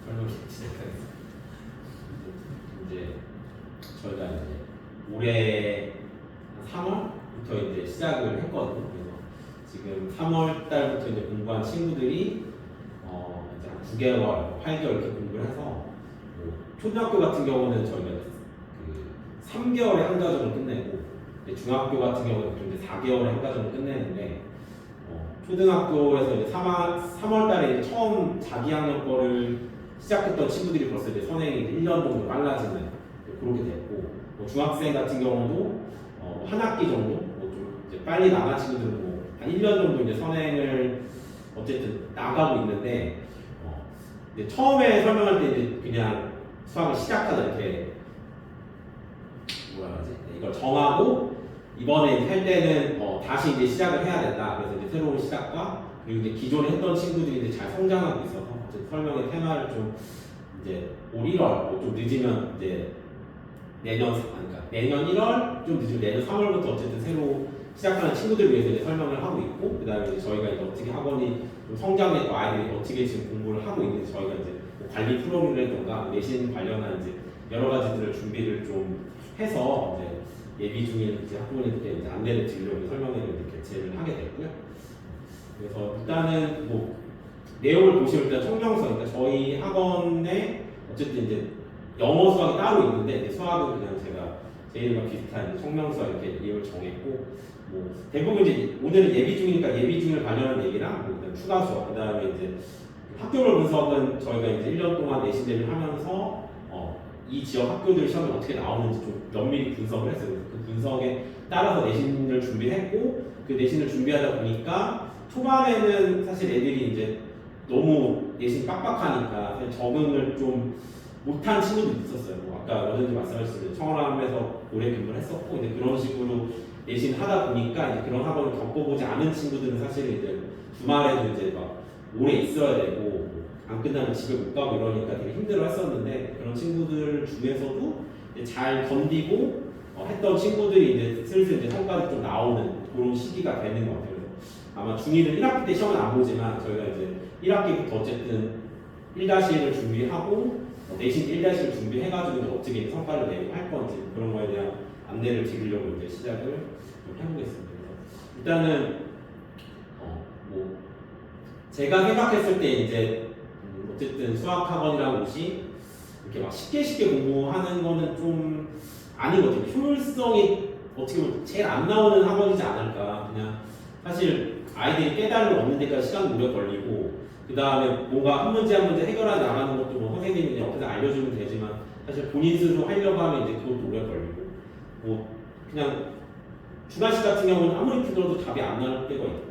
설명 시작하겠습니다. 이제 저희가 이제 올해 3월부터 이제 시작을 했거든요. 그래서 지금 3월 달부터 이제 공부한 친구들이 이제 한 9개월, 8개월 이렇게 공부를 해서 뭐 초등학교 같은 경우는 저희가 그 3개월에 한 과정을 끝내고 중학교 같은 경우는 이제 4개월에 한 과정을 끝내는데 초등학교에서 이제 3월 달에 이제 처음 자기 학년 거를 시작했던 친구들이 벌써 이제 선행이 1년 정도 빨라지는 그렇게 됐고 중학생 같은 경우도 한 학기 정도 좀 이제 빨리 나간 친구들은 한 1년 정도 이제 선행을 어쨌든 나가고 있는데 이제 처음에 설명할 때 이제 그냥 수학을 시작하다 이렇게 뭐라 하지 이걸 정하고 이번에 할 때는 다시 이제 시작을 해야 된다. 그래서 이제 새로운 시작과 그리고 이제 기존에 했던 친구들이 이제 잘 성장하고 있어서 설명의 테마를 좀 이제 올 1월 좀 늦으면 이제 내년 1월 좀 늦으면 내년 3월부터 어쨌든 새로 시작하는 친구들 위해서 이제 설명을 하고 있고 그다음에 이제 저희가 이제 어떻게 학원이 좀 성장했고 아이들이 어떻게 지금 공부를 하고 있는지 저희가 이제 뭐 관리 프로그램이라든가 내신 관련한 이제 여러 가지들을 준비를 좀 해서 이제 예비 중인 이제 학부모님들께 이제 안내를 드리려고 설명회를 이제 개최를 하게 됐고요. 그래서 일단은 뭐 내용을 보시면 일단 청명서, 그러니까 저희 학원에 어쨌든 이제 영어 수학이 따로 있는데 이제 수학은 그냥 제가 제 이름과 비슷한 이제 청명서 이렇게 이름을 정했고 뭐 대부분 이제 오늘은 예비 중이니까 예비 중을 관련한 얘기랑 뭐 일단 추가 수업, 그다음에 이제 학교별 분석은 저희가 이제 1년 동안 내신 대비를 하면서 이 지역 학교들 시험이 어떻게 나오는지 좀 면밀히 분석을 했어요. 그 분석에 따라서 내신을 준비했고 그 내신을 준비하다 보니까 초반에는 사실 애들이 이제 너무 내신 빡빡하니까 적응을 좀 못한 친구들이 있었어요. 뭐 아까 어제도 말씀하셨듯이 청원함에서 오래 근무를 했었고 이제 그런 식으로 내신 하다 보니까 이제 그런 학원을 겪어보지 않은 친구들은 사실 이제 주말에도 이제 막 오래 있어야 되고 안 끝나면 집에 못 가고 이러니까 되게 힘들어했었는데 그런 친구들 중에서도 잘 견디고 했던 친구들이 이제 슬슬 이제 성과가 좀 나오는 그런 시기가 되는 것 같아요. 그래서 아마 중2는 1학기 때 시험은 안 보지만 저희가 이제 1학기부터 어쨌든 1-1을 준비하고 내신 1-1을 준비해가지고 어떻게 성과를 내고 할 건지 그런 거에 대한 안내를 드리려고 이제 시작을 좀 해보겠습니다. 일단은 뭐 제가 생각했을 때 이제 어쨌든 수학학원이라는 곳이 이렇게 막 쉽게 공부하는 거는 좀 아닌 것 같아요. 효율성이 어떻게 보면 제일 안 나오는 학원이지 않을까. 그냥 사실 아이들이 깨달음을 얻는 데까지 시간이 오래 걸리고 그 다음에 뭔가 한 문제 해결해 나가는 것도 뭐 선생님이 그냥 옆에서 알려주면 되지만 사실 본인 스스로 하려고 하면 이제 그것도 오래 걸리고 뭐 그냥 주관식 같은 경우는 아무리 풀어도 답이 안 나올 때가 있고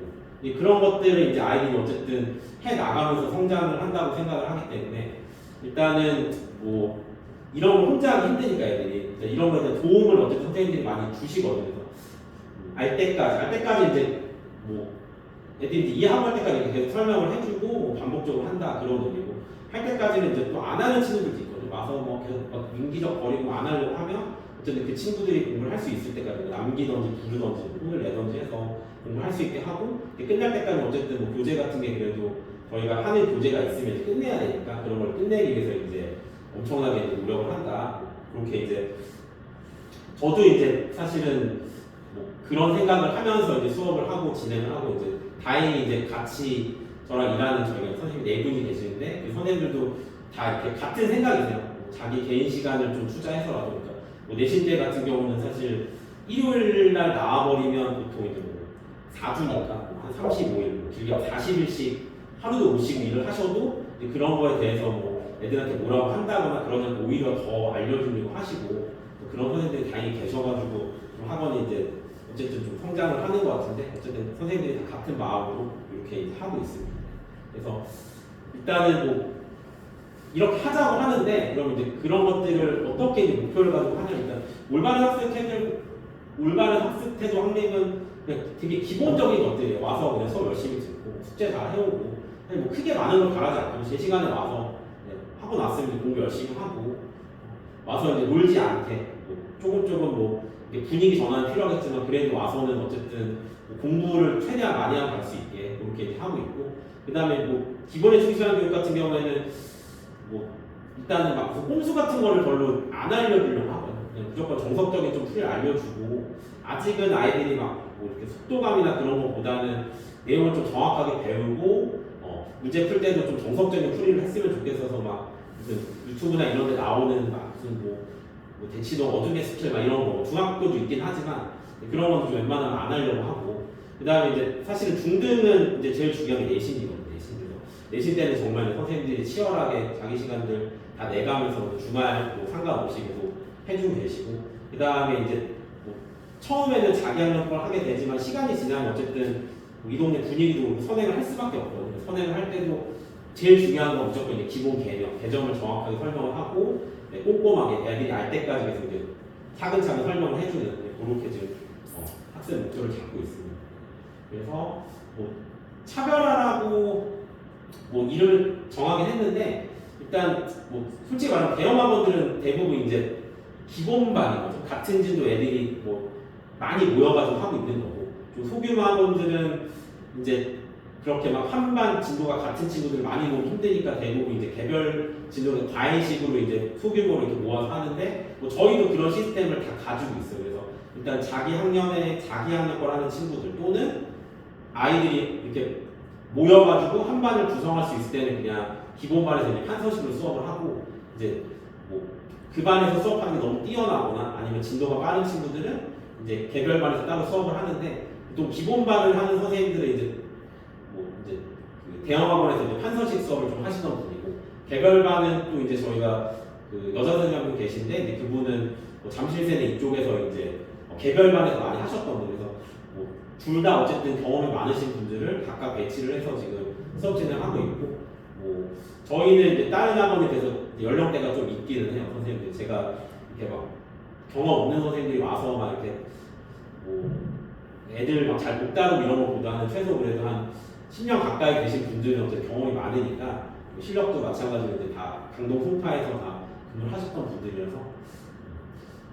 그런 것들을 이제 아이들이 어쨌든 해 나가면서 성장을 한다고 생각을 하기 때문에 일단은 뭐 이런 거 혼자 하기 힘드니까 애들이 이런 거에 대한 도움을 어쨌든 선생님들이 많이 주시거든요. 그래서 알 때까지 이제 뭐 애들이 이해하고 할 때까지 계속 설명을 해주고 뭐 반복적으로 한다 그런 의미고 할 때까지는 이제 또 안 하는 친구들도 있거든요. 와서 뭐 계속 막 민기적 거리고 안 하려고 하면 어쨌든 그 친구들이 공부를 할 수 있을 때까지 뭐 남기던지 부르던지 혼을 내던지 해서 공부를 할 수 있게 하고 끝날 때까지 어쨌든 뭐 교재 같은 게 그래도 저희가 하는 교재가 있으면 끝내야 되니까 그런 걸 끝내기 위해서 이제 엄청나게 이제 노력을 한다. 그렇게 이제 저도 이제 사실은 뭐 그런 생각을 하면서 이제 수업을 하고 진행을 하고 이제 다행히 이제 같이 저랑 일하는 저희가 선생님 4분이 계시는데 그 선생님들도 다 이렇게 같은 생각이세요. 뭐 자기 개인 시간을 좀 투자해서라도 그러니까 뭐 내신대 같은 경우는 사실 일요일 날 나와버리면 보통 이제 뭐 4주니까 한 35일, 길게 40일씩 하루도 오시고 일을 하셔도 그런 거에 대해서 뭐 애들한테 뭐라고 한다거나 그러지 않고 오히려 더 알려주려고 하시고 그런 선생님들이 다행히 계셔가지고 좀 학원이 이제 어쨌든 좀 성장을 하는 것 같은데 어쨌든 선생님들이 다 같은 마음으로 이렇게 하고 있습니다. 그래서 일단은 뭐 이렇게 하자고 하는데 그럼 이제 그런 것들을 어떻게 이제 목표를 가지고 하냐면 일단 올바른 학습 태도 확립은 그냥 되게 기본적인 것들이에요. 와서 그냥 수업 열심히 듣고 숙제 잘 해오고 뭐 크게 많은 걸 바라지 않고 제 시간에 와서 하고 났으면 공부 열심히 하고 와서 이제 놀지 않게 뭐 조금 뭐 분위기 전환이 필요하겠지만 그래도 와서는 어쨌든 뭐 공부를 최대한 많이 하고 갈 수 있게 그렇게 하고 있고 그 다음에 뭐 기본에 충실한 교육 같은 경우에는 뭐 일단은 막 무슨 꼼수 같은 거를 별로 안 알려주려고 하거든요. 그냥 무조건 정석적인 좀 풀이를 알려주고 아직은 아이들이 막 뭐 이렇게 속도감이나 그런 것보다는 내용을 좀 정확하게 배우고 문제 풀 때도 좀 정석적인 풀이를 했으면 좋겠어서 막 무슨 유튜브나 이런 데 나오는 막 무슨 뭐 대치동 어둠의 스킬 막 이런 거 중학교도 있긴 하지만 그런 건 좀 웬만하면 안 하려고 하고 그 다음에 이제 사실은 중등은 이제 제일 중요한 게 내신이거든요. 내신 때는 정말 선생님들이 치열하게 자기 시간들 다 내가면서 주말 뭐 상관없이 계속 해주고 계시고 그 다음에 이제 뭐 처음에는 자기 학년 걸 하게 되지만 시간이 지나면 어쨌든 뭐이 동네 분위기도 선행을 할 수밖에 없거든요. 선행을 할 때도 제일 중요한 건 무조건 이제 기본 개점을 정확하게 설명을 하고 꼼꼼하게 애들이 알 때까지 계속 이제 차근차근 설명을 해주는 그렇게 지금 학생 목표를 잡고 있습니다. 그래서 뭐 차별화라고 뭐 이름을 정하긴 했는데 일단 뭐 솔직히 말하면 대형 학원들은 대부분 이제 기본반이거든요. 같은 진도 애들이 뭐 많이 모여가지고 하고 있는 거고 좀 소규모 학원들은 이제 그렇게 막 한 반 진도가 같은 친구들 많이 모으면 힘드니까 대부분 이제 개별 진도는 과외식으로 이제 소규모로 이렇게 모아서 하는데 뭐 저희도 그런 시스템을 다 가지고 있어요. 그래서 일단 자기 학년에 자기 학년 걸 하는 친구들 또는 아이들이 이렇게 모여가지고 한 반을 구성할 수 있을 때는 그냥 기본반에서 이제 판서식으로 수업을 하고 이제 뭐 그 반에서 수업하는 게 너무 뛰어나거나 아니면 진도가 빠른 친구들은 이제 개별반에서 따로 수업을 하는데 또 기본반을 하는 선생님들은 이제 뭐 이제 그 대형학원에서 이제 판서식 수업을 좀 하시던 분이고 개별반은 또 이제 저희가 그 여자 선생님 한 분 계신데 이제 그분은 뭐 잠실세는 이쪽에서 이제 개별반에서 많이 하셨던 분이서 뭐 둘 다 어쨌든 경험이 많으신 분들을 각각 배치를 해서 지금 수업 진행하고 있고 뭐 저희는 이제 다른 학원에 비해서 연령대가 좀 있기는 해요. 선생님들 제가 이렇게 막 경험 없는 선생님들이 와서 막 이렇게 뭐 애들 막 잘 못 다루고 이런 것보다는 최소 그래도 한 10년 가까이 계신 분들은 어쨌든 경험이 많으니까 실력도 마찬가지로 이제 다 강동 송파에서 다 근무를 하셨던 분들이라서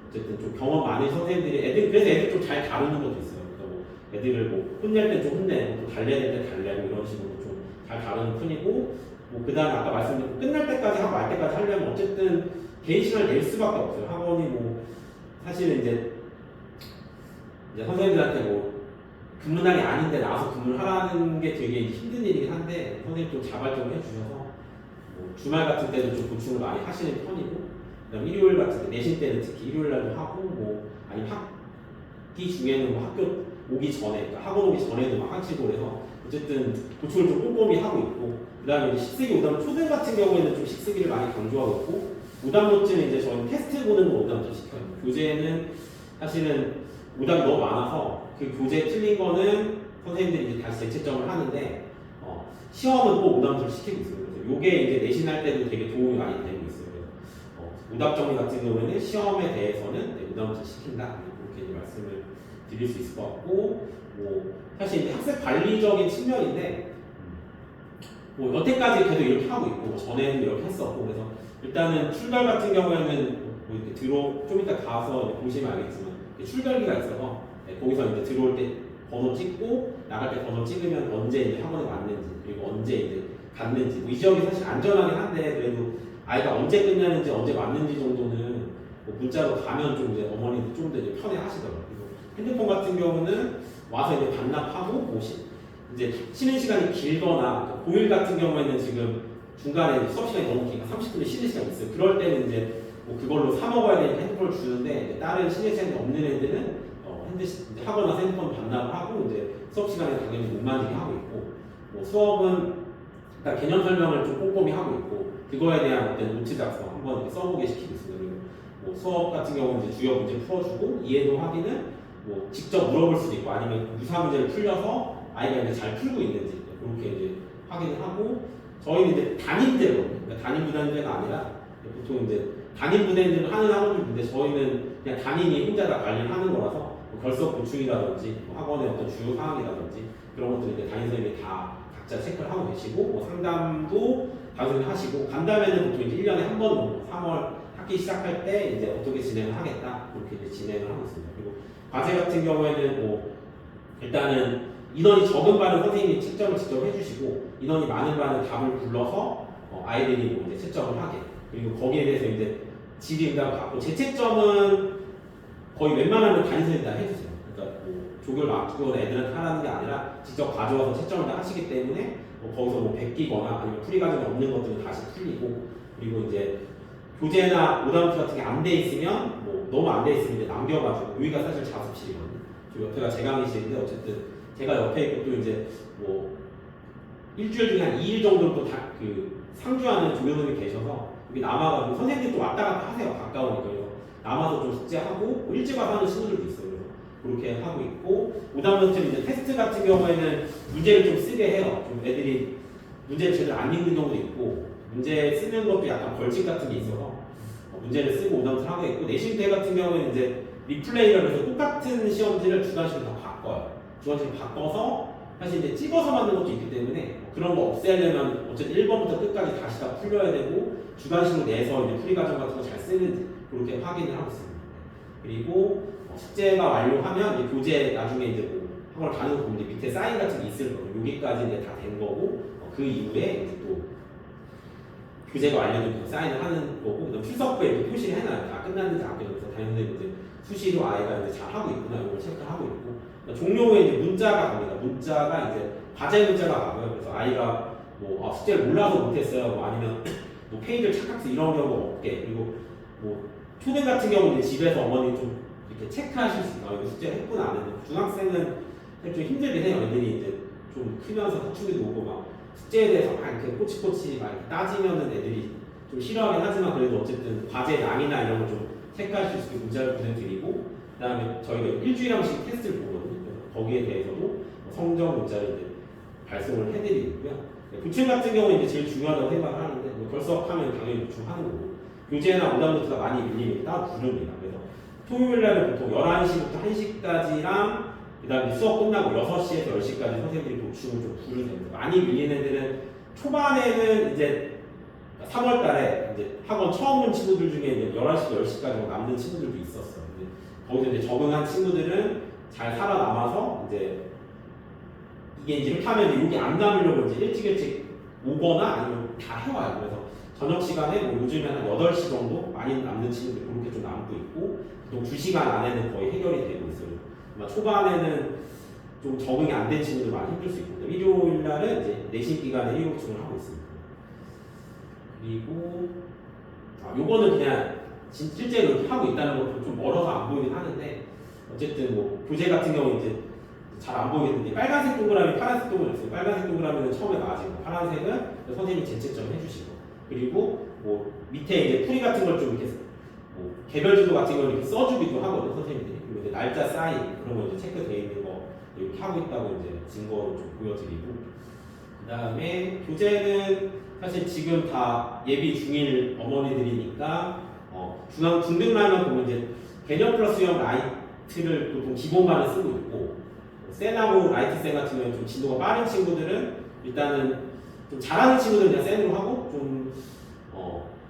어쨌든 좀 경험 많은 선생님들이 애들 그래서 애들 좀 잘 다루는 것도 있어요. 그러니까 뭐 애들을 뭐 혼낼 때 좀 혼내고 또 달래야 될 때 달래고 이런 식으로 좀 잘 다루는 편이고 뭐 그다음에 아까 말씀드린 끝날 때까지 하고 말 때까지 하려면 어쨌든 개인 시간을 낼 수밖에 없어요. 학원이 뭐 사실은 이제 선생님들한테 뭐 근무날이 아닌데 나와서 근무를 하라는 게 되게 힘든 일이긴 한데 선생님 좀 자발적으로 해주셔서 뭐 주말 같은 때도 좀 보충을 많이 하시는 편이고 그다음 일요일 같은 때 내신 때는 특히 일요일 날도 하고 뭐 아니면 학기 중에는 뭐 학교 오기 전에 그러니까 학원 오기 전에도 막 하시고 그래서 어쨌든 보충을 좀 꼼꼼히 하고 있고 그다음에 이제 식쓰기 오답 초등 같은 경우에는 좀 식쓰기를 많이 강조하고 있고 오답 노트는 이제 저는 테스트 보는 거 오답 노트 시켜요. 교재는 사실은 오답이 너무 많아서 그 교재 틀린 거는 선생님들이 이제 다시 재채점을 하는데 시험은 꼭 오답 노트를 시키고 있어요. 그래서 이게 이제 내신할 때도 되게 도움이 많이 되고 있어요. 오답 정리 같은 경우에는 시험에 대해서는 오답 노트를 시킨다 이렇게 이제 말씀을 드릴 수 있을 것 같고 뭐 사실 이제 학습 관리적인 측면인데 뭐 여태까지 계속 이렇게 하고 있고 뭐 전에는 이렇게 했었고 그래서 일단은 출발 같은 경우에는 뭐 이렇게 좀 이따 가서 보시면 알겠지만 출발기가 있어서 거기서 이제 들어올 때 번호 찍고 나갈 때 번호 찍으면 언제 이제 학원에 왔는지 그리고 언제 이제 갔는지 뭐 이 지역이 사실 안전하긴 한데 그래도 아이가 언제 끝나는지 언제 왔는지 정도는 뭐 문자로 가면 좀 이제 어머니도 좀 더 이제 편해 하시더라고요. 그리고 핸드폰 같은 경우는 와서 이제 반납하고 뭐 이제 쉬는 시간이 길거나 고1 같은 경우에는 지금 중간에 수업 시간이 너무 기니까 30분에 쉬는 시간이 있어요. 그럴 때는 이제 뭐 그걸로 사 먹어야 되니까 핸드폰을 주는데 이제 다른 쉬는 시간이 없는 애들은 이제 학원에서 핸드폰 반납을 하고 이제 수업 시간에 당연히 못 만지게 하고 있고 뭐 수업은 일단 개념 설명을 좀 꼼꼼히 하고 있고 그거에 대한 어떤 노트 작성 한번 이렇게 써보게 시키고 있어요. 그리고 뭐 수업 같은 경우는 이제 주요 문제 풀어주고 이해도 확인은 뭐 직접 물어볼 수도 있고 아니면 유사 문제를 풀려서 아이가 이제 잘 풀고 있는지 그렇게 이제 확인을 하고 저희는 이제 단임제거든요. 그러니까 단임 부담제가 아니라 보통 이제 단임 부담제를 하는 학원들인데 저희는 그냥 단임이 혼자 다 관리를 하는 거라서 뭐 결석 보충이라든지 뭐 학원의 어떤 주요 사항이라든지 그런 것들을 이제 담임 선생님이 다 각자 체크를 하고 계시고 뭐 상담도 당연히 하시고 간담회는 보통 이제 1년에 한 번 정도 3월 학기 시작할 때 이제 어떻게 진행을 하겠다 그렇게 이제 진행을 하고 있습니다. 그리고 과제 같은 경우에는 뭐 일단은 인원이 적은 반은 선생님이 채점을 직접 해주시고 인원이 많은 반은 답을 불러서 아이들이 뭐 이제 채점을 하게. 그리고 거기에 대해서 이제 질의 응답을 받고 재채점은 거의 웬만하면 담임선생님이 다 해주세요. 그러니까 뭐 조교를 맡기거나 애들한테 하라는 게 아니라 직접 가져와서 채점을 다 하시기 때문에 거기서 뭐 베끼거나 아니면 풀이 과정이 없는 것들은 다시 풀리고, 그리고 이제 교재나 오답노트 같은 게 안 돼 있으면 뭐 너무 안 돼 있으면 이제 남겨가지고, 여기가 사실 자습실이거든요. 저 옆에가 제 강의실인데 어쨌든 제가 옆에 있고 또 이제 뭐 일주일 중에 한 2일 정도 또 그 상주하는 조교 선생님이 계셔서 여기 남아가지고 선생님들도 왔다 갔다 하세요. 가까우니까. 그래서 남아서 좀 숙제하고 뭐 일찍 와서 하는 친구들도 있어요. 그래서 그렇게 하고 있고, 오답노트 이제 테스트 같은 경우에는 문제를 좀 쓰게 해요. 좀 애들이 문제를 제대로 안 읽는 경우도 있고, 문제 쓰는 것도 약간 벌칙 같은 게 있어서 문제를 쓰고 오답노트를 하고 있고, 내신 때 같은 경우에는 이제 리플레이를 해서 똑같은 시험지를 주관식으로 다 바꿔요. 주관식으로 바꿔서 사실 이제 찍어서 만든 것도 있기 때문에 그런 거 없애려면 어쨌든 1번부터 끝까지 다시 다 풀려야 되고, 주관식으로 내서 이제 풀이 과정 같은 거 잘 쓰는지 그렇게 확인을 하고 있습니다. 그리고 숙제가 완료하면 이제 교재 나중에 이제 뭐 학원을 가는 거 보면 이제 밑에 사인 같은 게 있을 거예요. 여기까지 이제 다 된 거고, 그 이후에 이제 또 교재가 완료되면 사인을 하는 거고, 그다음 출석부에 이렇게 표시를 해놔요. 다 끝났는지 안 끝났는지. 당연히 이제 수시로 아이가 이제 잘 하고 있구나 이걸 체크하고 있고, 종료 후에 이제 문자가 갑니다. 문자가 이제 과제 문자가 가고요. 그래서 아이가 뭐 숙제를 몰라서 못했어요. 뭐 아니면 뭐 페이지를 착각해서 이런 경우 없게. 그리고 뭐 초등 같은 경우는 집에서 어머니 좀 이렇게 체크하실 수 있어요. 숙제를 했구나 안 했구나. 중학생은 좀 힘들긴 해요. 애들이 이제 좀 크면서 사춘기도 오고 막 숙제에 대해서 막 이렇게 꼬치꼬치 막 이렇게 따지면은 애들이 좀 싫어하긴 하지만, 그래도 어쨌든 과제 양이나 이런 걸 좀 체크하실 수 있게 문자를 보내드리고, 그다음에 저희가 일주일에 한 번씩 테스트를 보거든요. 거기에 대해서도 성적 문자를 이제 발송을 해드리고요. 부침 같은 경우는 이제 제일 중요하다고 생각을 하는데, 뭐 결석하면 당연히 부침하는 거고, 교재나 오답노트가 많이 밀리면 따로 부릅니다. 그래서 토요일 날은 보통 11시부터 1시까지랑 그다음에 수업 끝나고 6시에서 10시까지 선생님들이 보충을 좀 부르세요. 많이 밀리는 애들은 초반에는 이제 3월 달에 이제 학원 처음 온 친구들 중에 이제 11시, 10시까지 남는 친구들도 있었어요. 거기서 이제 적응한 친구들은 잘 살아남아서 이제 이게 이제 이렇다면 여기 안 남으려고 이제 일찍 오거나 아니면 다 해와요. 그래서 저녁 시간에 뭐 요즘에 한 8시 정도 많이 남는 친구들이 그렇게 좀 남고 있고, 또 2시간 안에는 거의 해결이 되고 있어요. 아마 초반에는 좀 적응이 안 된 친구들 많이 힘들 수 있거든요. 일요일 날은 이제 내신 기간에 일요일 보충을 하고 있습니다. 그리고 요거는 그냥 실제로 이렇게 하고 있다는 것도 좀 멀어서 안 보이긴 하는데, 어쨌든 뭐 교재 같은 경우 이제 잘 안 보이겠는데 빨간색 동그라미, 파란색 동그라미 있어요. 빨간색 동그라미는 처음에 맞이고, 파란색은 선생님이 재채점 해주시고, 그리고 뭐 밑에 이제 풀이 같은 걸 좀 이렇게 뭐 개별지도 같은 걸 이렇게 써주기도 하거든요, 선생님들이. 그리고 이제 날짜 사인 그런 거 이제 체크되어 있는 거 이렇게 하고 있다고 이제 증거로 좀 보여드리고, 그다음에 교재는 사실 지금 다 예비 중일 어머니들이니까 중등라면 보면 이제 개념 플러스형 라이트를 보통 기본반에 쓰고 있고, 센하고 라이트센 같은 경우는 좀 진도가 빠른 친구들은 일단은 좀 잘하는 친구들은 그냥 센으로 하고, 좀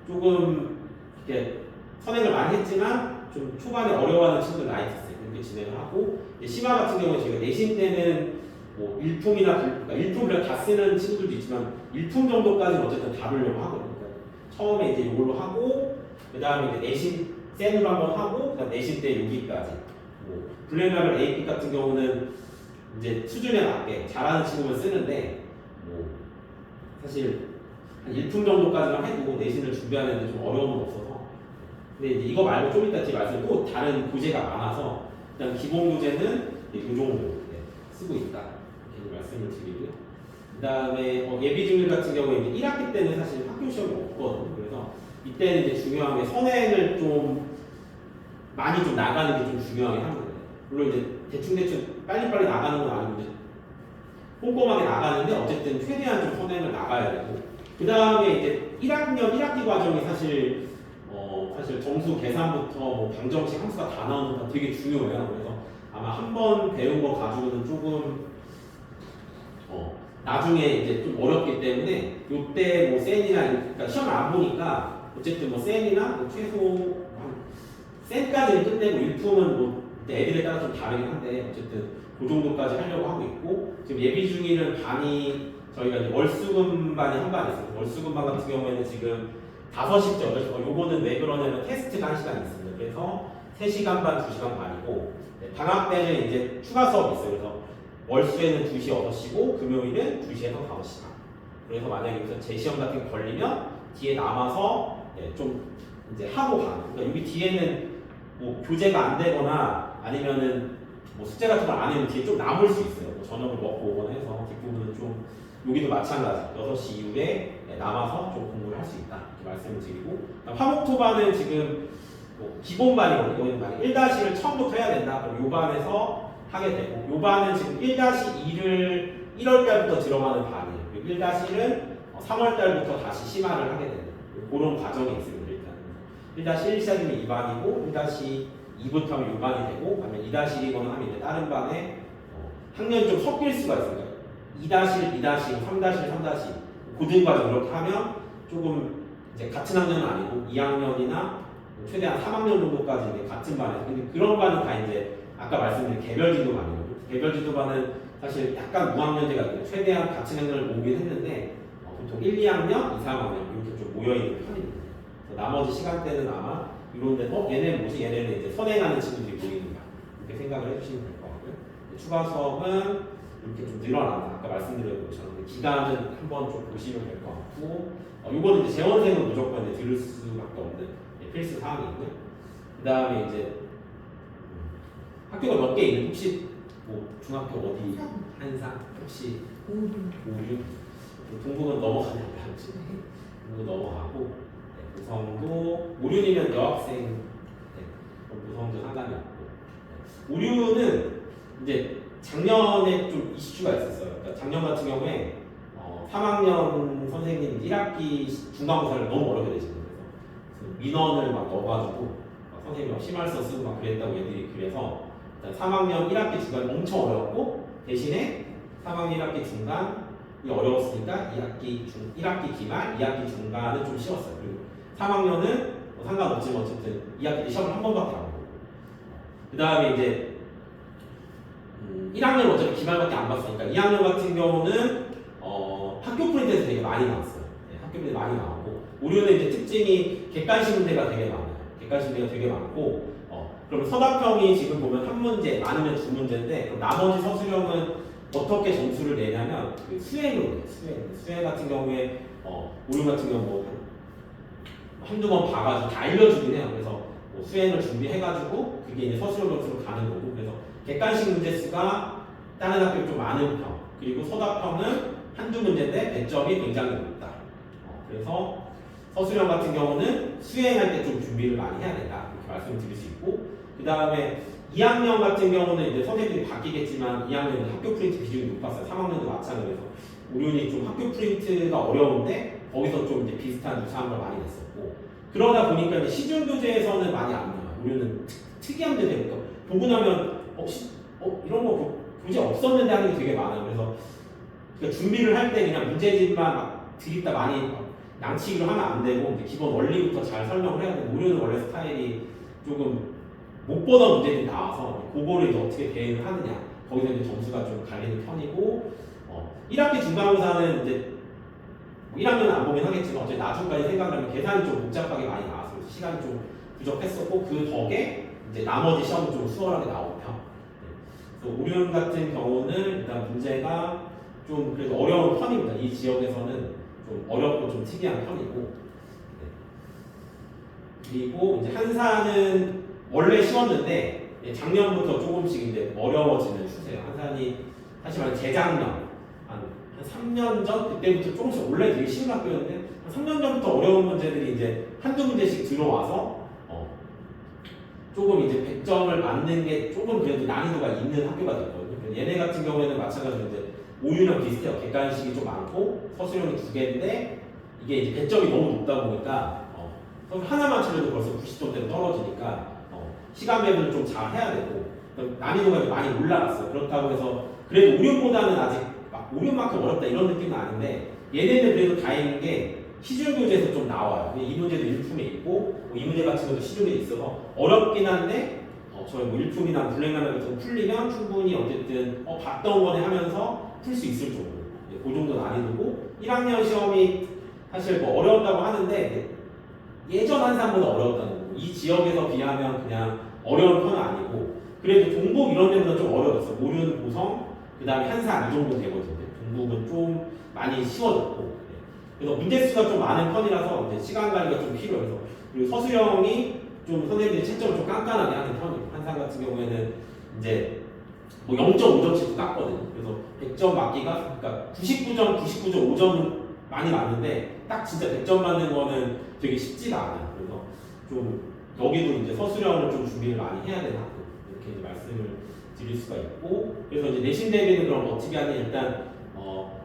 조금 이렇게 선행을 많이 했지만 좀 초반에 어려워하는 친구들 라이트센 이렇게 진행을 하고, 심화 같은 경우는 저희가 내신 때는 뭐 일품이나 그러니까 일품을 다 쓰는 친구들도 있지만 일품 정도까지는 어쨌든 다루려고 하거든요. 그러니까 처음에 이제 이걸로 하고, 그 다음에 이제 내신 센으로 한번 하고, 그다음 내신 때 여기까지. 뭐 블랙라벨 AP 같은 경우는 이제 수준에 맞게 잘하는 친구만 쓰는데, 뭐 사실 한 일품 정도까지만 해도 내신을 준비하는 데 좀 어려움은 없어서. 근데 이제 이거 말고 좀 이따 뒤에 말씀 또 다른 교재가 많아서 일단 기본 교재는 이 정도 쓰고 있다 이렇게 말씀을 드리고요. 그다음에 예비 중일 같은 경우에 이제 1학기 때는 사실 학교 시험이 없거든요. 그래서 이때는 이제 중요한 게 선행을 좀 많이 좀 나가는 게 좀 중요하긴 합니다. 물론 이제 대충 빨리빨리 나가는 건 아니고 이제 꼼꼼하게 나가는데 어쨌든 최대한 좀 선행을 나가야 되고, 그 다음에 이제 1학년 1학기 과정이 사실 점수 계산부터 뭐 방정식 함수가 다 나오는 거 되게 중요해요. 그래서 아마 한 번 배운 거 가지고는 조금 나중에 이제 좀 어렵기 때문에 요때 뭐 센이나 그러니까 시험을 안 보니까 어쨌든 뭐 센이나 뭐 최소 센까지는 끝내고 일품은 뭐 애들에 따라 좀 다르긴 한데 어쨌든 그 정도까지 하려고 하고 있고, 지금 예비 중일은 반이 저희가 이제 월수금반이 한 반 있어요. 월수금반 같은 경우에는 지금 5시부터 8시, 요거는 왜 그러냐면 테스트가 1시간 있습니다. 그래서 3시간 반, 2시간 반이고, 방학 때는 이제 추가 수업이 있어요. 그래서 월수에는 2시, 6시고, 금요일은 2시에서 5시간. 그래서 만약에 여기서 재시험 같은 게 걸리면 뒤에 남아서 좀 이제 하고 가는. 그러니까 여기 뒤에는 뭐 교재가 안 되거나 아니면은 뭐 숙제 같은 걸 안 해면 뒤에 좀 남을 수 있어요. 뭐 저녁을 먹고 오거나 해서 뒷부분은 좀 여기도 마찬가지 6시 이후에 남아서 좀 공부를 할 수 있다 이렇게 말씀을 드리고, 화목토반은 지금 뭐 기본반이거든요. 여기는 만약 1-1을 처음부터 해야 된다. 그럼 요 반에서 하게 되고, 요 반은 지금 1-2를 1월 달부터 들어가는 반이에요. 그리고 1-1은 3월 달부터 다시 심화를 하게 되는 그런 과정이 있습니다. 일단 1-1 시작이면 2반이고 1-2부터 하면 6반이 되고, 그다음에 2-1이거나 하면 이제 다른 반에 학년이 좀 섞일 수가 있습니다. 2-1, 2-1, 3-1, 3-2 고등과정 이렇게 하면 조금 이제 같은 학년은 아니고 2학년이나 최대한 3학년 정도까지 이제 같은 반에서, 근데 그런 반은 다 이제 아까 말씀드린 개별지도반이거든요. 개별지도반은 사실 약간 무학년제가 있는데 최대한 같은 학년을 모으긴 했는데 보통 1, 2학년, 2, 3학년 이렇게 좀 모여있는 편입니다. 나머지 시간대는 아마 이런 데서 얘네는 뭐지? 얘네는 이제 선행하는 친구들이 모이는가 이렇게 생각을 해주시면 될 것 같고요. 추가 수업은 이렇게 좀 늘어난다. 아까 말씀드린 것처럼 기간은 한번 좀 보시면 될 것 같고, 이거는 이제 재원생은 무조건 이제 들을 수밖에 없는 필수 사항이고요. 그 다음에 이제 학교가 몇 개 있는, 혹시 뭐 중학교 어디? 한상? 혹시 오류? 동북은 넘어가냐고요? 동북 넘어가고, 우성도 오륜이면 여학생, 우성도 상관이 없고, 오륜은 이제 작년에 좀 이슈가 있었어요. 그러니까 작년 같은 경우에 3학년 선생님 1학기 중간고사를 너무 어렵게 내신 거예요. 그래서 민원을 막 넣어가지고 선생님이 심할서 쓰고 막 그랬다고 애들이. 그래서 3학년 1학기 중간이 엄청 어려웠고, 대신에 3학년 1학기 중간이 어려웠으니까 1학기 기말, 2학기 중간은 좀 쉬웠어요. 그리고 3학년은 뭐 상관없지만 어쨌든 2학기 때 시험을 한 번밖에 안 보고, 그 다음에 이제 1학년 어차피 기말밖에 안 봤으니까 2학년 같은 경우는 학교 프린트에서 되게 많이 나왔어요. 학교 프린트 많이 나오고, 우리는 이제 특징이 객관식 문제가 되게 많아요. 객관식 문제가 되게 많고, 그럼 서답형이 지금 보면 한 문제, 많으면 두 문제인데, 그럼 나머지 서술형은 어떻게 점수를 내냐면 그 수행으로 해요. 수행 같은 경우에 우리 같은 경우 뭐 한두 번 봐가지고 다 알려주긴 해요. 그래서 뭐 수행을 준비해가지고 그게 이제 서술형 점수로 가는 거고, 그래서 객관식 문제 수가 다른 학교에 좀 많은 편, 그리고 서답형은 한두 문제인데 배점이 굉장히 높다. 그래서 서술형 같은 경우는 수행할 때 좀 준비를 많이 해야 된다 이렇게 말씀드릴 수 있고, 그 다음에 2학년 같은 경우는 이제 선생님이 바뀌겠지만 2학년은 학교 프린트 비중이 높았어요. 3학년도 마찬가지로. 우륜이 좀 학교 프린트가 어려운데 거기서 좀 이제 비슷한 유사한 걸 많이 냈었고, 그러다 보니까 이제 시중 교재에서는 많이 안 나와요. 우륜은 특이한 교재니까 보고 나면 이런 거 교재 없었는데 하는 게 되게 많아요. 그래서 그러니까 준비를 할 때 그냥 문제집만 막 드립다 많이 양치기로 하면 안 되고, 이제 기본 원리부터 잘 설명을 해야 되고, 우륜은 원래 스타일이 조금 못 보던 문제들이 나와서 그거를 이제 어떻게 대응을 하느냐, 거기서 이제 점수가 좀 갈리는 편이고, 1학기 중간고사는 이제 1학년은 안 보긴 하겠지만 어차피 나중까지 생각하면 계산이 좀 복잡하게 많이 나왔어요. 시간이 좀 부족했었고, 그 덕에 이제 나머지 시험은 좀 수월하게 나오고요. 그래서 오륜 같은 경우는 일단 문제가 좀 그래도 어려운 편입니다. 이 지역에서는 좀 어렵고 좀 특이한 편이고, 그리고 이제 한산은 원래 쉬웠는데 작년부터 조금씩 이제 어려워지는 추세예요. 한산이 사실 말해 재작년 한 3년 전 그때부터 조금씩 원래 되게 쉬운 학교였는데 한 3년 전부터 어려운 문제들이 이제 한두 문제씩 들어와서 조금 이제 100점을 맞는 게 조금 그래도 난이도가 있는 학교가 됐거든요. 얘네 같은 경우에는 마찬가지로 이제 오류랑 비슷해요. 객관식이 좀 많고 서술형이 2개인데 이게 이제 100점이 너무 높다 보니까 서술 하나만 치려도 벌써 90점대로 떨어지니까 시간 배분을 좀 잘 해야 되고, 난이도가 많이 올라갔어요. 그렇다고 해서 그래도 오륜보다는 아직 막 오륜만큼 어렵다 이런 느낌은 아닌데, 얘네는 그래도 다행인 게 시중 교재에서 좀 나와요. 이 문제도 일품에 있고 이 문제 같은 것도 시중에 있어서 어렵긴 한데 저희 뭐 일품이나 블랙라면 같은 거 풀리면 충분히 어쨌든 봤던 거네 하면서 풀 수 있을 정도. 그 정도 난이도고 1학년 시험이 사실 뭐 어려웠다고 하는데 예전 한산보다 어려웠다는 거고 이 지역에서 비하면 그냥 어려운 편은 아니고 그래도 동북 이런 데보다 좀 어려웠어. 모륜, 고성, 그 다음에 한산 이 정도 되거든요. 동북은 좀 많이 쉬워졌고 그래서 문제수가 좀 많은 편이라서 이제 시간 관리가 좀 필요해서 그리고 서술형이 좀 선생님들이 채점을 좀 깐깐하게 하는 편이에요. 한산 같은 경우에는 이제 뭐 0.5점씩도 깠거든요. 그래서 100점 맞기가 그러니까 99점, 99.5점은 많이 맞는데 딱 진짜 100점 맞는 거는 되게 쉽지가 않아요. 그래서 좀 여기도 이제 서술형을 좀 준비를 많이 해야 되나 이렇게 이제 말씀을 드릴 수가 있고 그래서 이제 내신 대비는 그럼 어떻게 하냐 일단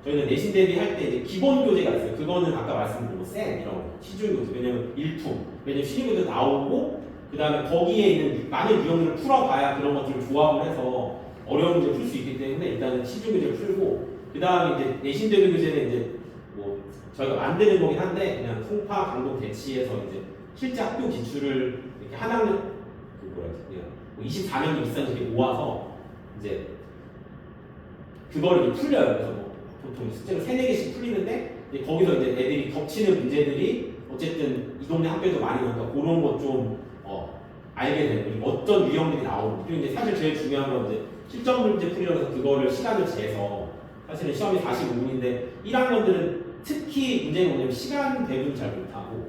저희는 내신 대비할 때 이제 기본 교재가 있어요. 그거는 아까 말씀드린 쌤 이런 시중 교재 왜냐면 일품 왜냐면 시중 교재 나오고 그 다음에 거기에 있는 많은 유형들을 풀어봐야 그런 것들을 조합을 해서 어려운 문제 풀 수 있기 때문에 일단은 시중 교재를 풀고 그 다음에 이제 내신 대비 교재는 이제 뭐 저희가 만드는 거긴 한데 그냥 송파, 강동, 대치에서 이제 실제 학교 기출을 이렇게 한 학년 그 뭐라 그냥 뭐 24명이 비싼 게 모아서 이제 그거를 이제 풀려요. 그래서 뭐 보통 숙제를 3-4개씩 풀리는데 이제 거기서 이제 애들이 겹치는 문제들이 어쨌든 이 동네 학교에도 많이 나오니까 그런 것 좀 알게 되고 그리고 어떤 유형들이 나오고 그리고 이제 사실 제일 중요한 건 이제 실전 문제 풀이라고 해서 그거를 시간을 재서 사실은 시험이 45분인데 1학년들은 특히 문제가 뭐냐면 시간 배분 잘 못하고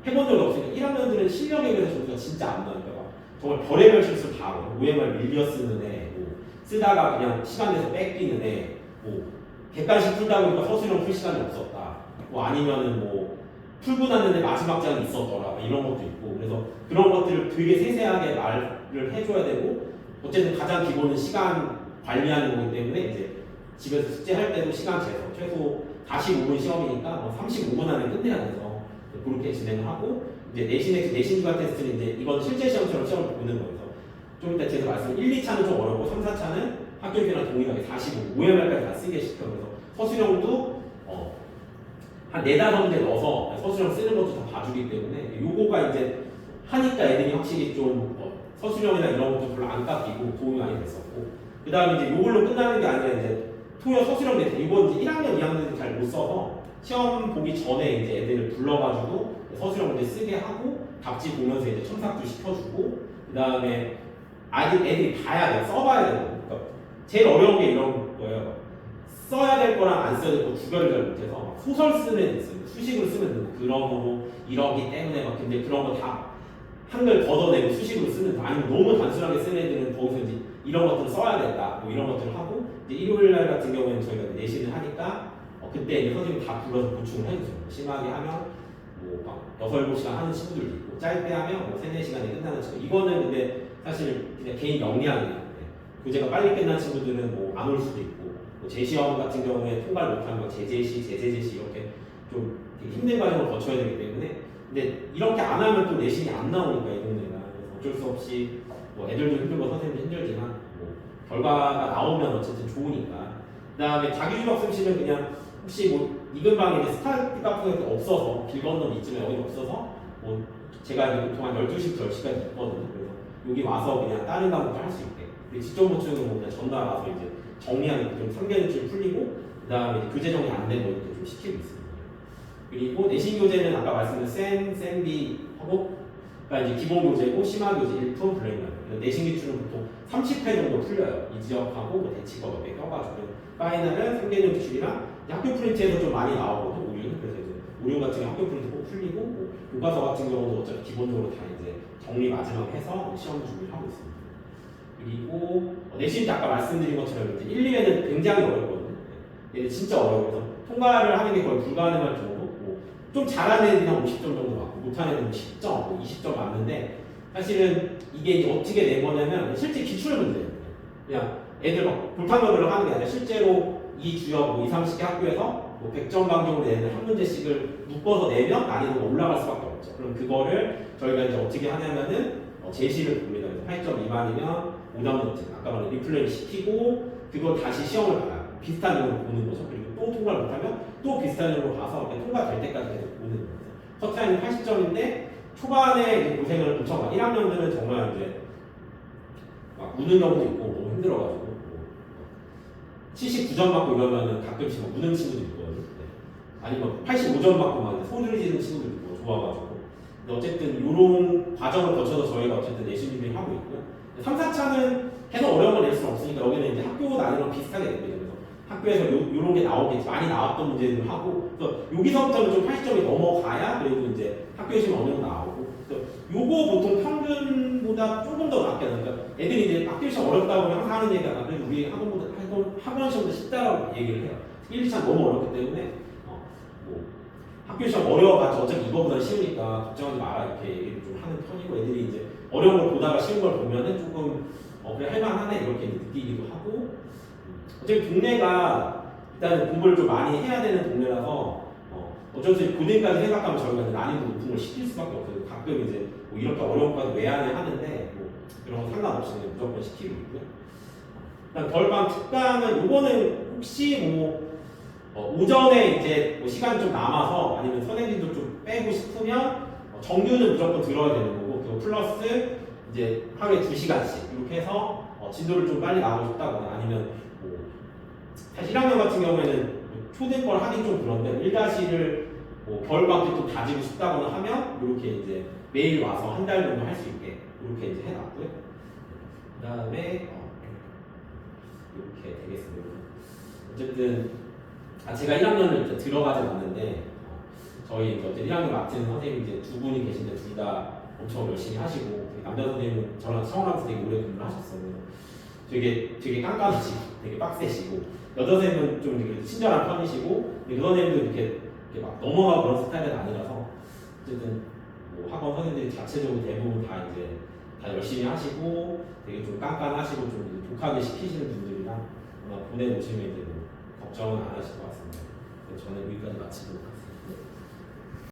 해본 적이 없으니까 1학년들은 실력에 비해서 점수가 진짜 안 나니까 정말 별의별 실수를 다 하고 OMR 밀려 쓰는 애 뭐 쓰다가 그냥 시간 내서 뺏기는 애 뭐 객관식 풀다 보니까 서술형 풀 시간이 없었다 뭐 아니면은 뭐 풀고 났는데 마지막 장이 있었더라 이런 것도 있고 그래서 그런 것들을 되게 세세하게 말을 해줘야 되고 어쨌든 가장 기본은 시간 관리하는 거기 때문에 이제 집에서 숙제할 때도 시간 재서 최소 45분 시험이니까 뭐 35분 안에 끝내야 돼서 그렇게 진행을 하고 이제 내신 주간 테스트는 이제 이건 실제 시험처럼 시험을 보는 거예요. 좀 이따 제가 말씀 1, 2차는 좀 어렵고 3, 4차는 학교 교재랑 동일하게 45, 5회말까지 다 쓰게 시켜 그래서 서술형도 한 4-5문제 넣어서 서술형 쓰는 것도 다 봐주기 때문에 요거가 이제 하니까 애들이 확실히 좀 서술형이나 이런 것도 별로 안 깎이고 도움이 많이 됐었고 그 다음에 이제 요걸로 끝나는 게 아니라 이제 토요 서술형 내세 이건 이제 1학년, 2학년들이 잘 못 써서 시험 보기 전에 이제 애들을 불러가지고 서술형 문제 쓰게 하고 답지 보면서 이제 첨삭도 시켜주고 그 다음에 아직 애들이 봐야 돼요. 써봐야 돼요. 그러니까 제일 어려운 게 이런 거예요. 써야 될 거랑 안 써야 될 거 구별을 잘 못해서 소설 쓰는 애 있어요. 수식으로 쓰면 되고 그러므로 이러기 때문에 막 근데 그런 거 다 한글 걷어내고 수식으로 쓰는 아니면 너무 단순하게 쓰는 애들은 거기서 이제 이런 것들을 써야 된다 뭐 이런 것들을 하고 이제 일요일 날 같은 경우에는 저희가 내신을 하니까 그때 이제 선생님 다 불러서 보충을 해주세요. 심하게 하면 뭐막 6-7시간 하는 친구들도 있고 짧게 하면 뭐 3-4시간에 끝나는 친구 이거는 근데 사실 그냥 개인 역량이에요. 교재가 빨리 끝난 친구들은 뭐 안 올 수도 있고 뭐 재시험 같은 경우에 통과를 못하면 뭐 재제시, 재제시 이렇게 좀 되게 힘든 과정을 거쳐야 되기 때문에 근데 이렇게 안 하면 또 내신이 안 나오니까 이 동네가 그래서 어쩔 수 없이 뭐 애들도 힘들고 선생님도 힘들지만 뭐 결과가 나오면 어쨌든 좋으니까 그 다음에 자기주력 쓰시면 그냥 혹시 뭐 이근방에 이제 스타트 같은 게 없어서 길 건너면 있지만 여기 없어서 뭐 제가 이제 보통 한 12시부터 10시까지 있거든요. 그래서 여기 와서 그냥 다른 과목도 할 수 있게 직접 보충은 뭐 그냥 전날 와서 이제 정리하는 좀 3개월치 풀리고 그 다음에 교재 정리 안 된 것도 좀 시키고 있습니다. 그리고 내신 교재는 아까 말씀드린 쌤비 허브가 이제 기본 교재고 심화 교재 1품 블랙라인 내신 기출은 보통 30회 정도 풀려요. 이 지역하고 뭐 대치거 몇 개 껴가지고 파이널은 3개년 기출이랑 학교 프린트에서 좀 많이 나오거든요. 오륜 그래서 이제 오륜 같은 경우 학교 프린트 꼭 풀리고 뭐 교과서 같은 경우도 어차피 기본적으로 다 이제 정리 마지막에 해서 시험 준비를 하고 있습니다. 그리고 내신 아까 말씀드린 것처럼 이제 1, 2회는 굉장히 어렵거든요. 얘는 진짜 어려워요. 그래서 통과를 하는 게 거의 불가능할 정도. 좀 잘하는 애들이 한 50점 정도 맞고 못하는 애들은 10점, 뭐 20점 맞는데 사실은 이게 이제 어떻게 된 거냐면 실제 기출 문제예요. 그냥 애들 막 볼판별로 하는 게 아니라 실제로 이 주역 뭐 2, 30개 학교에서 뭐 100점 강정으로 내는 한 문제씩을 묶어서 내면 난이도가 올라갈 수밖에 없죠. 그럼 그거를 저희가 이제 어떻게 하냐면은 제시를 봅니다. 그래서 8점 미만이면 5단원증 아까 말한 리플레이 시키고 그걸 다시 시험을 봐요. 비슷한 용으로 보는 거죠. 그리고 또 통과를 못하면 또 비슷한 용으로 봐서 통과될 때까지 계속 보는 거예요. 커트라인은 80점인데 초반에 고생을 엄청 많이 1학년들은 정말 이제 막 우는 경우도 있고 너무 힘들어가지고 79점 받고 이러면은 가끔씩 막 우는 친구들 있거든요. 네. 아니면 85점 받고 막 소리를 지르는 친구들 있고 좋아가지고. 근데 어쨌든 이런 과정을 거쳐서 저희가 어쨌든 내신 준비를 하고 있고요. 3, 4차는 계속 어려운 걸 낼 수는 없으니까 여기는 이제 학교 단위랑 비슷하게 됩니다. 그래서 학교에서 요런 게 나오겠지, 많이 나왔던 문제들을 하고, 그래서 여기서부터는 좀 80점이 넘어가야 그래도 이제 학교에 시험 어느 정도 나오고, 그래서 요거 보통 평균보다 조금 더 낮게 나니까 애들이 이제 학교 시험 어렵다고 항상 하는 얘기가 그래도 우리 학원 시험보다 쉽다라고 얘기를 해요. 1, 2차 너무 어렵기 때문에 뭐 학교 시험 어려워가지고 어차피 이거보다 쉬우니까 걱정하지 마라 이렇게 얘기를 좀 하는 편이고, 애들이 이제 어려운 걸 보다가 쉬운 걸 보면은 조금 그래 할만하네 이렇게 느끼기도 하고, 어차피 동네가 일단 공부를 좀 많이 해야 되는 동네라서 어쩔 수 없이 고등까지 생각하면 저희가 난이도 높은 걸 시킬 수밖에 없어요. 가끔 이제 뭐 이렇게 어려운 것까지 외안을 하는데 뭐 이런 건 상관없이 무조건 시키고 있고요. 그다음 겨울방학 특강은 이거는 혹시 뭐 오전에 이제 뭐 시간이 좀 남아서 아니면 선생님도 좀 빼고 싶으면 정규는 무조건 들어야 되는 거고, 그리고 플러스 이제 하루에 2시간씩 이렇게 해서 진도를 좀 빨리 나가고 싶다거나 아니면 뭐 사실 1학년 같은 경우에는 초등 걸 하긴 좀 그런데 1-1을 뭐 겨울방학 때 좀 다지고 싶다거나 하면 이렇게 이제 매일 와서 한 달 정도 할 수 있게 이렇게 이제 해놨고요. 그 다음에 이렇게 되겠습니다. 어쨌든 제가 1학년을 들어가지 않는데 저희 어쨌든 1학년 맡은 선생님 이제 두 분이 계신데 둘 다 엄청 열심히 하시고, 남자 선생님은 저랑 성원하면서 되게 오래 근무를 하셨어요. 되게 깐깐하시고 되게 빡세시고, 여자 선생님은 좀 되게 친절한 편이시고, 근데 그 선생님도 이렇게 막 넘어가고 그런 스타일은 아니라서 어쨌든 뭐 학원 선생님들이 자체적으로 대부분 다 이제 다 열심히 하시고 되게 좀 깐깐하시고 좀 독하게 시키시는 분들이랑 아마 보내놓으시면 이제 뭐 걱정은 안 하실 것 같습니다. 저는 여기까지 마치도록 하겠습니다.